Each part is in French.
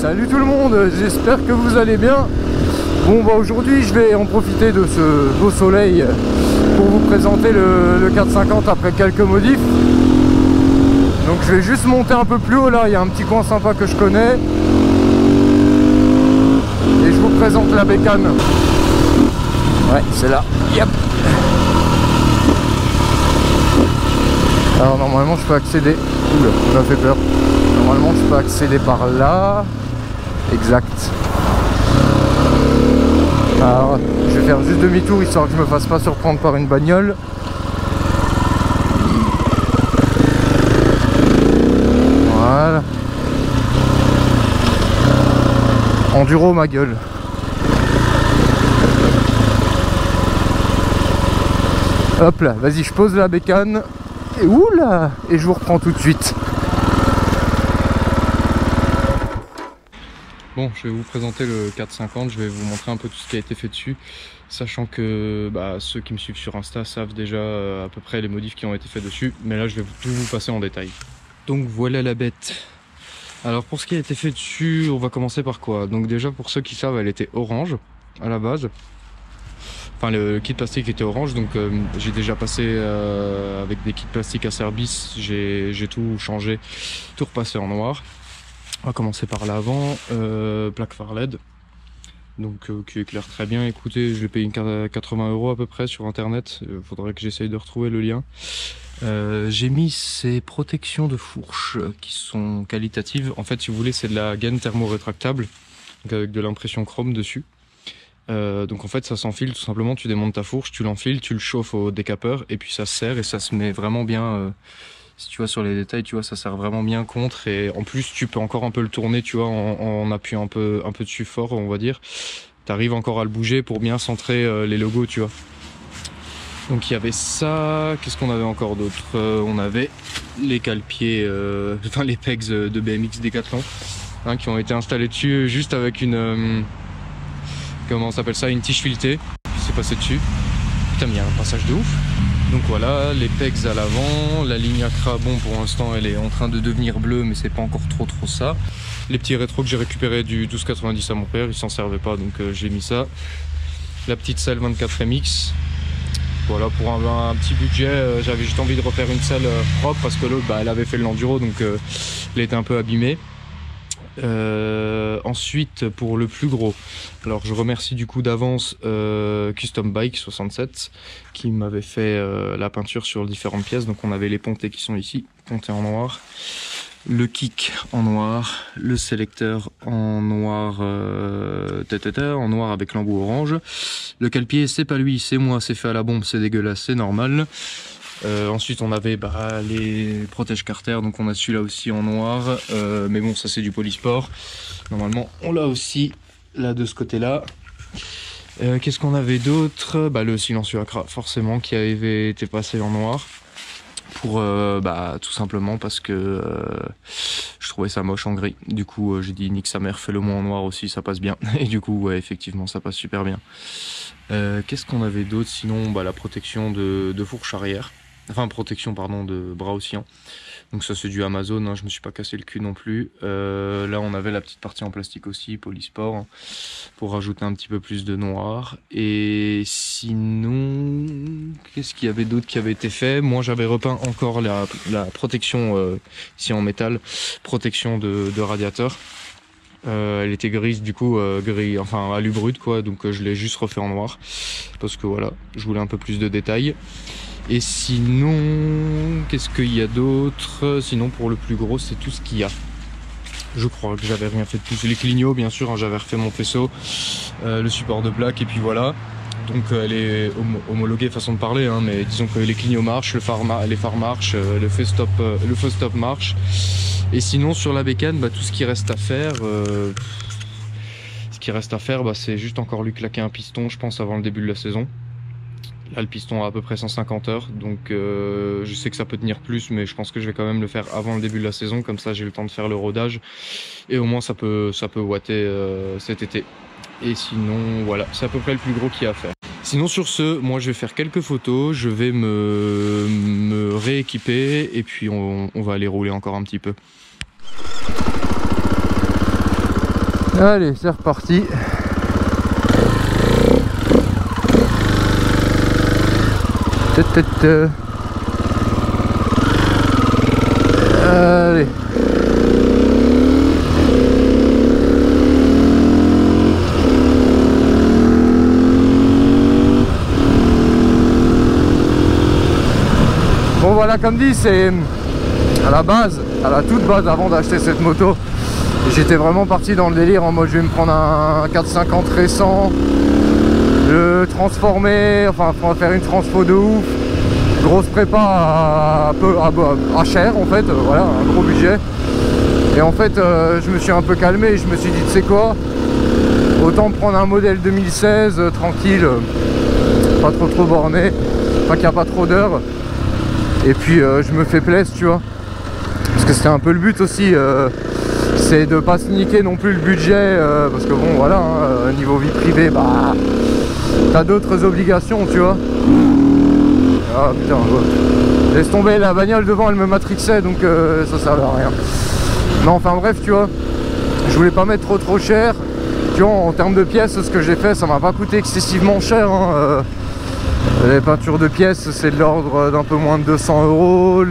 Salut tout le monde, j'espère que vous allez bien. Bon bah aujourd'hui je vais en profiter de ce beau soleil pour vous présenter le 450 après quelques modifs. Donc je vais juste monter un peu plus haut là, il y a un petit coin sympa que je connais. Et je vous présente la bécane. Ouais, c'est là. Yep. Alors normalement je peux accéder. Oula, ça m'a fait peur. Normalement je peux accéder par là. Exact. Alors je vais faire juste demi-tour histoire que je me fasse pas surprendre par une bagnole. Voilà. Enduro ma gueule. Hop là, vas-y, je pose la bécane. Et oula, et je vous reprends tout de suite. Bon, je vais vous présenter le 450, je vais vous montrer un peu tout ce qui a été fait dessus, sachant que ceux qui me suivent sur Insta savent déjà à peu près les modifs qui ont été faits dessus, mais là je vais tout vous passer en détail. Donc voilà la bête. Alors pour ce qui a été fait dessus, on va commencer par quoi? Donc déjà pour ceux qui savent, elle était orange à la base. Enfin le kit plastique était orange, donc j'ai déjà passé avec des kits plastiques à service, j'ai tout changé, tout repassé en noir. On va commencer par l'avant, plaque phare LED, donc qui éclaire très bien. Écoutez, je vais payer 80 € à peu près sur internet, il faudrait que j'essaye de retrouver le lien. J'ai mis ces protections de fourche qui sont qualitatives. En fait, si vous voulez, c'est de la gaine thermo-rétractable, donc avec de l'impression chrome dessus. Donc en fait, ça s'enfile tout simplement. Tu démontes ta fourche, tu l'enfiles, tu le chauffes au décapeur et puis ça se serre et ça se met vraiment bien. Si tu vois sur les détails, tu vois, ça sert vraiment bien contre. Et en plus, tu peux encore un peu le tourner, tu vois, en appuyant un peu dessus fort, on va dire. Tu arrives encore à le bouger pour bien centrer les logos, tu vois. Donc il y avait ça. Qu'est-ce qu'on avait encore d'autre? On avait les cale-pieds, enfin les pegs de BMX Decathlon, hein, qui ont été installés dessus juste avec une comment on s'appelle ça, une tige filetée qui s'est passée dessus. Putain, mais il y a un passage de ouf. Donc voilà, les pegs à l'avant, la ligne Accra, bon pour l'instant elle est en train de devenir bleue, mais c'est pas encore trop ça. Les petits rétros que j'ai récupérés du 1290 à mon père, il s'en servait pas, donc j'ai mis ça. La petite selle 24MX. Voilà, pour un petit budget, j'avais juste envie de refaire une selle propre parce que l'autre, elle avait fait l'enduro, donc elle était un peu abîmée. Ensuite, pour le plus gros, alors je remercie du coup d'avance Custom Bike 67 qui m'avait fait la peinture sur les différentes pièces. Donc on avait les pontées qui sont ici, pontées en noir, le kick en noir, le sélecteur en noir, en noir avec l'embout orange. Le cale-pied, c'est pas lui, c'est moi, c'est fait à la bombe, c'est dégueulasse, c'est normal. Ensuite on avait les protèges Carter, donc on a celui-là aussi en noir, mais bon ça c'est du polysport. Normalement on l'a aussi là de ce côté-là. Qu'est-ce qu'on avait d'autre? Le silencieux Accra forcément qui avait été passé en noir. Pour tout simplement parce que je trouvais ça moche en gris. Du coup j'ai dit nique sa mère, fais-le moi en noir aussi, ça passe bien. Et du coup ouais, effectivement ça passe super bien. Qu'est-ce qu'on avait d'autre sinon? La protection de fourche arrière. Enfin protection pardon de bras oscillants. Donc ça c'est du Amazon, hein, je me suis pas cassé le cul non plus. Là on avait la petite partie en plastique aussi, polysport, hein, pour rajouter un petit peu plus de noir. Et sinon, qu'est-ce qu'il y avait d'autre qui avait été fait? Moi j'avais repeint encore la protection ici en métal, protection de radiateur. Elle était grise du coup, gris, enfin alu brut quoi, donc je l'ai juste refait en noir. Parce que voilà, je voulais un peu plus de détails. Et sinon, qu'est-ce qu'il y a d'autre? Sinon, pour le plus gros, c'est tout ce qu'il y a. Je crois que j'avais rien fait de plus. Les clignots, bien sûr, hein, j'avais refait mon faisceau, le support de plaque, et puis voilà. Donc elle est homologuée façon de parler, hein, mais disons que les clignots marchent, les phares marchent, le feu stop marche. Et sinon, sur la bécane, tout ce qui reste à faire, c'est juste encore lui claquer un piston, je pense, avant le début de la saison. Là le piston a à peu près 150 heures, donc je sais que ça peut tenir plus, mais je pense que je vais quand même le faire avant le début de la saison, comme ça j'ai le temps de faire le rodage et au moins ça peut watter cet été. Et sinon voilà, c'est à peu près le plus gros qu'il y a à faire. Sinon sur ce, moi je vais faire quelques photos, je vais me rééquiper et puis on va aller rouler encore un petit peu. Allez, c'est reparti. Allez. Bon voilà, comme dit, c'est à la base, à la toute base, avant d'acheter cette moto, j'étais vraiment parti dans le délire en mode je vais me prendre un 450 récent, le transformer, enfin faire une transfo de ouf, grosse prépa à cher en fait, voilà, un gros budget. Et en fait je me suis un peu calmé et je me suis dit tu sais quoi, autant prendre un modèle 2016 tranquille, pas trop borné, pas qu'il n'y a pas trop d'heures. Et puis je me fais plaisir, tu vois, parce que c'était un peu le but aussi, c'est de pas se niquer non plus le budget, parce que bon voilà, hein, niveau vie privée, bah t'as d'autres obligations, tu vois. Ah putain, ouais. Laisse tomber, la bagnole devant elle me matrixait, donc ça servait à rien. Non, enfin bref, tu vois, je voulais pas mettre trop cher, tu vois, en termes de pièces, ce que j'ai fait, ça m'a pas coûté excessivement cher, hein, les peintures de pièces c'est de l'ordre d'un peu moins de 200 €,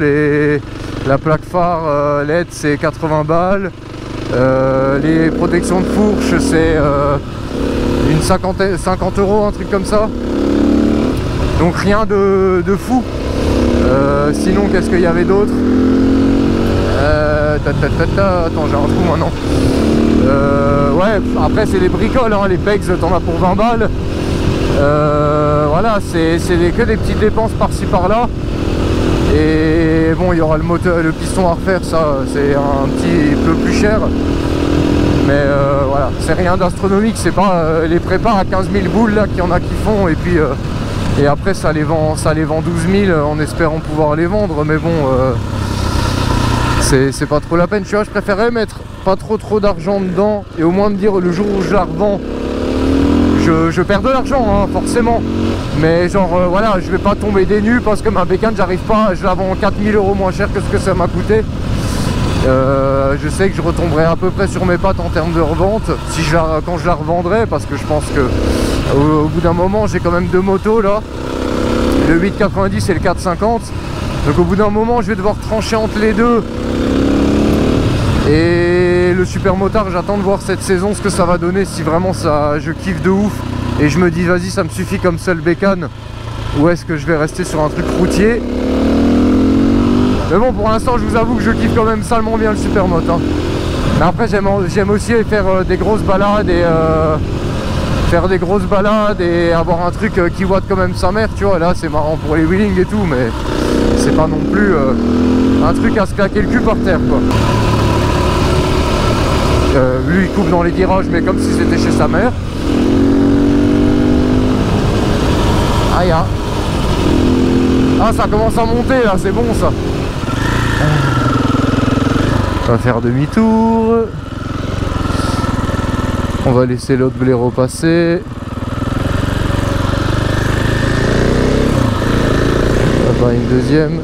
la plaque phare LED c'est 80 balles, les protections de fourche c'est une 50 €, un truc comme ça, donc rien de fou. Sinon qu'est-ce qu'il y avait d'autre? Attends, j'ai un trou maintenant. Ouais, après c'est les bricoles, hein, les pegs t'en as pour 20 balles. Voilà, c'est que des petites dépenses par-ci par-là. Et bon, il y aura le moteur, le piston à refaire, ça c'est un petit peu plus cher. Mais voilà, c'est rien d'astronomique, c'est pas les prépas à 15 000 boules là qu'il y en a qui font, et puis et après ça les vend 12 000 en espérant pouvoir les vendre, mais bon c'est pas trop la peine, tu vois. Je préférais mettre pas trop d'argent dedans et au moins me dire le jour où je la revends, je perds de l'argent, hein, forcément, mais genre voilà, je vais pas tomber des nues parce que ma bécane j'arrive pas, je la vends 4 000 € moins cher que ce que ça m'a coûté. Je sais que je retomberai à peu près sur mes pattes en termes de revente si quand je la revendrai, parce que je pense que au bout d'un moment j'ai quand même deux motos là, le 890 et le 450, donc au bout d'un moment je vais devoir trancher entre les deux. Et le super motard, j'attends de voir cette saison ce que ça va donner, si vraiment ça, je kiffe de ouf et je me dis vas-y ça me suffit comme seule bécane, ou est-ce que je vais rester sur un truc routier. Mais bon, pour l'instant je vous avoue que je kiffe quand même salement bien le super mot, hein. Mais après j'aime aussi faire des grosses balades et avoir un truc qui watt quand même sa mère, tu vois. Là c'est marrant pour les wheelings et tout, mais c'est pas non plus un truc à se claquer le cul par terre, quoi. Lui il coupe dans les virages mais comme si c'était chez sa mère. Aïe, ah. Ah, ça commence à monter là, c'est bon ça. On va faire demi-tour. On va laisser l'autre blaireau passer. On va faire une deuxième.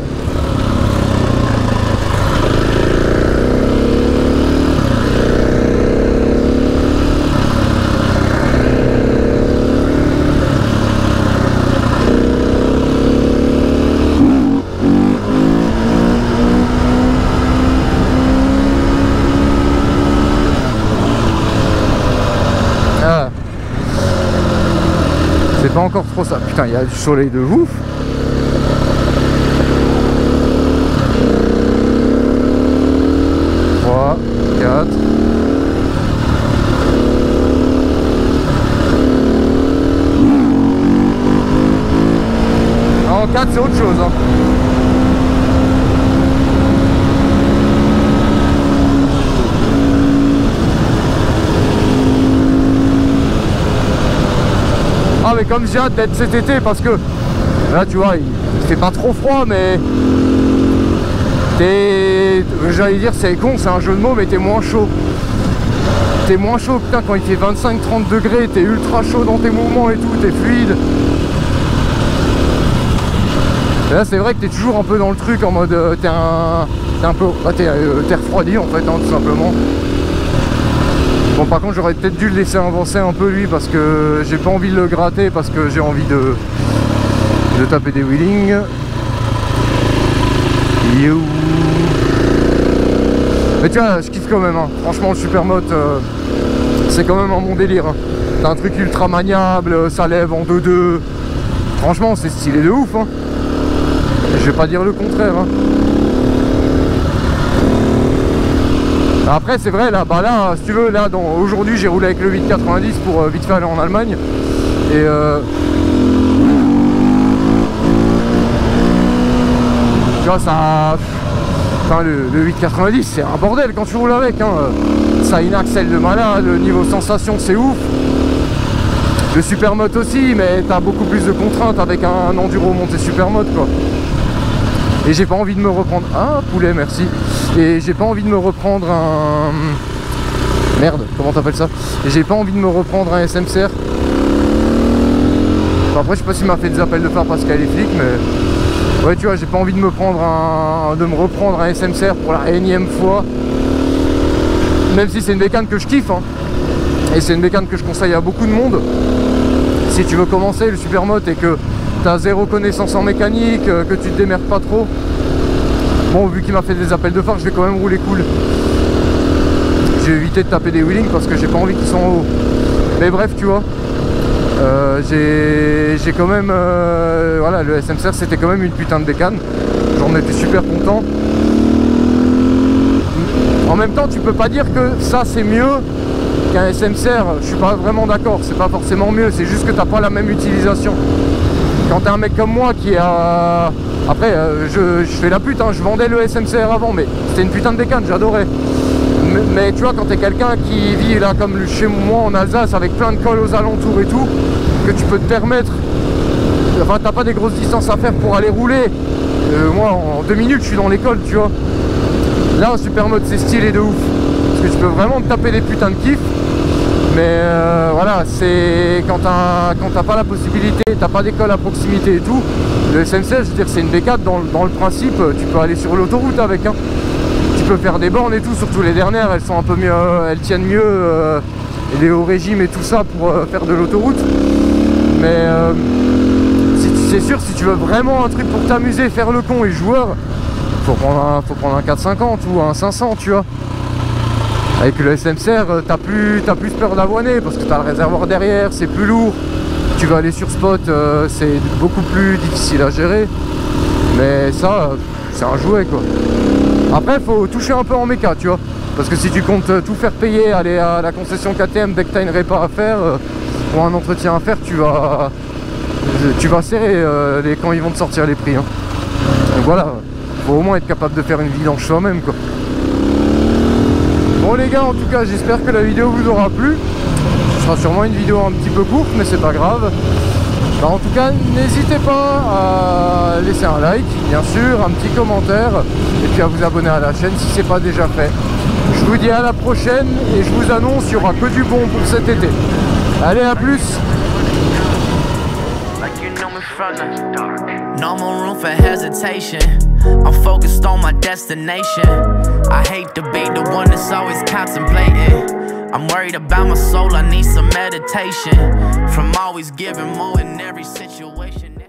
C'est pas encore trop ça. Putain, il y a du soleil de ouf. Trois, 4. En 4 c'est autre chose, hein. Ah mais comme j'ai hâte d'être cet été, parce que là tu vois il fait pas trop froid, mais j'allais dire c'est con, c'est un jeu de mots, mais t'es moins chaud. T'es moins chaud, putain, quand il fait 25-30 degrés, t'es ultra chaud dans tes mouvements et tout, t'es fluide. Et là c'est vrai que t'es toujours un peu dans le truc en mode t'es un peu, t'es refroidi en fait, hein, tout simplement. Bon, par contre j'aurais peut-être dû le laisser avancer un peu lui, parce que j'ai pas envie de le gratter, parce que j'ai envie de taper des wheelings. You. Mais tu vois, je kiffe quand même, hein. Franchement le Supermoto, c'est quand même un bon délire, hein. T'as un truc ultra maniable, ça lève en 2-2. Franchement c'est stylé de ouf, hein. Je vais pas dire le contraire, hein. Après c'est vrai, là, bah là, si tu veux, là, aujourd'hui j'ai roulé avec le 890 pour vite fait aller en Allemagne. Et tu vois, ça... Enfin, le 890 c'est un bordel quand tu roules avec, hein. Ça a une accel de malade, le niveau sensation c'est ouf. Le Supermoto aussi, mais t'as beaucoup plus de contraintes avec un enduro monté Supermoto, quoi. Et j'ai pas envie de me reprendre... Ah, poulet, merci. Et j'ai pas envie de me reprendre un... Merde, comment t'appelles ça? Et j'ai pas envie de me reprendre un SMCR. Enfin, après, je sais pas s'il m'a fait des appels de phare parce qu'elle est flic, mais... Ouais, tu vois, j'ai pas envie de me reprendre un SMCR pour la énième fois. Même si c'est une bécane que je kiffe, hein. Et c'est une bécane que je conseille à beaucoup de monde. Si tu veux commencer le Supermoto et que t'as zéro connaissance en mécanique, que tu te démerdes pas trop. Bon, vu qu'il m'a fait des appels de phare, je vais quand même rouler cool. J'ai évité de taper des wheelings parce que j'ai pas envie qu'ils soient en haut. Mais bref, tu vois, j'ai quand même... voilà, le SMCR c'était quand même une putain de bécane. J'en étais super content. En même temps, tu peux pas dire que ça c'est mieux qu'un SMCR. Je suis pas vraiment d'accord, c'est pas forcément mieux, c'est juste que t'as pas la même utilisation. Quand t'es un mec comme moi qui a... Après, je fais la pute, hein, je vendais le SMCR avant, mais c'était une putain de bécane, j'adorais. Mais tu vois, quand t'es quelqu'un qui vit là comme chez moi en Alsace, avec plein de cols aux alentours et tout, que tu peux te permettre... Enfin, t'as pas des grosses distances à faire pour aller rouler. Moi, en 2 minutes, je suis dans l'école, tu vois. Là, en Supermoto, c'est stylé de ouf. Parce que tu peux vraiment te taper des putains de kiffs. Mais voilà, c'est quand t'as pas la possibilité, t'as pas d'école à proximité et tout, le SMC, je veux dire, c'est une bécane dans le principe, tu peux aller sur l'autoroute avec, hein. Tu peux faire des bornes et tout, surtout les dernières, elles sont un peu mieux, elles tiennent mieux, les hauts régimes et tout ça pour faire de l'autoroute. Mais c'est sûr, si tu veux vraiment un truc pour t'amuser, faire le con et joueur, faut prendre un 450 ou un 500, tu vois. Avec le SMCR, t'as plus peur d'avoiner parce que t'as le réservoir derrière, c'est plus lourd. Tu vas aller sur spot, c'est beaucoup plus difficile à gérer. Mais ça, c'est un jouet, quoi. Après, faut toucher un peu en méca, tu vois. Parce que si tu comptes tout faire payer, aller à la concession KTM dès que t'as une répa à faire ou un entretien à faire, tu vas serrer quand ils vont te sortir les prix, hein. Donc voilà, faut au moins être capable de faire une vidange soi-même, quoi. Bon les gars, en tout cas j'espère que la vidéo vous aura plu. Ce sera sûrement une vidéo un petit peu courte, mais c'est pas grave. Bah, en tout cas n'hésitez pas à laisser un like, bien sûr, un petit commentaire, et puis à vous abonner à la chaîne si c'est pas déjà fait. Je vous dis à la prochaine et je vous annonce qu'il n'y aura que du bon pour cet été. Allez, à plus. No more room for hesitation. I'm focused on my destination. I hate to be the one that's always contemplating. I'm worried about my soul, I need some meditation. From always giving more in every situation.